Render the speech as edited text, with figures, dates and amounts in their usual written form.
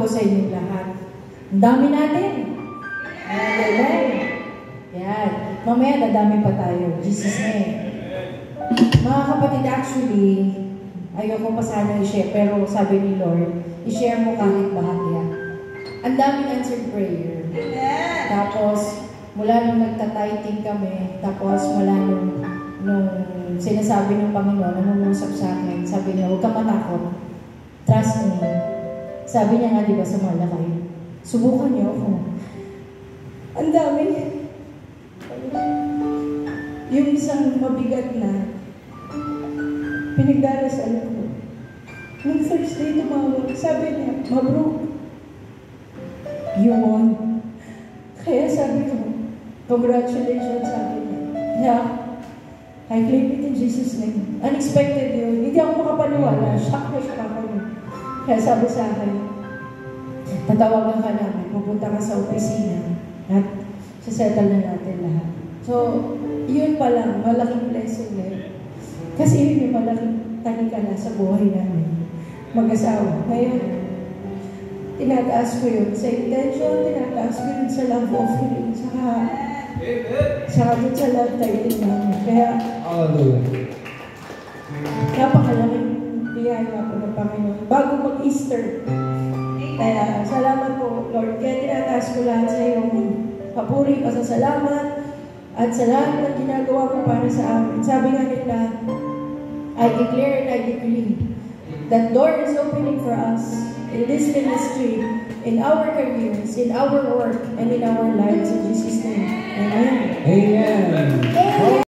sa inyong lahat. Ang dami natin. Amen. Yan. Mamaya dadami pa tayo. Jesus name. Mga kapatid, actually, ayoko pa sana i-share, pero sabi ni Lord, i-share mo kahit bahagya. Ang daming answered prayer. Tapos, mula nung nagtatiting kami, tapos mula nung sinasabi ng Panginoon, nangungusap sa akin, sabi niya, huwag ka matakot. Trust me. Sabi niya nga, di ba, sa Malakay, subukan niyo ako. Ang dami. Yung isang mabigat na pinagdarasal ko. Nung Thursday tumawag, sabi niya, Mabruk, you won. Kaya sabi ko, congratulations, sabi niya. Yeah, I claim it in Jesus' name. Unexpected yun. Hindi ako makapaniwala. Shock na ako. Kaya sabi sa akin, tatawagan ka namin, pupunta ka sa opisina, at sasettle na natin lahat. So, yun pa lang, malaking blessing na yun. Kasi yun yung malaking tanikala sa buhay namin. Mag-asawa. Ngayon, tinataas ko yun sa intention, tinataas ko yun sa love offering, saka dun sa love title namin. Kaya, napakalaking biyaya po ng Panginoon. Bago mag-Easter. Kaya, salamat po, Lord. Kaya tinataas ko lahat sa iyong papuri, pasasalamat, at sa lahat ng ginagawa mo para sa amin. Sabi nga nila, I declare and I decree that door is opening for us in this ministry, in our careers, in our work, and in our lives. In Jesus' name. Amen. Amen. Amen.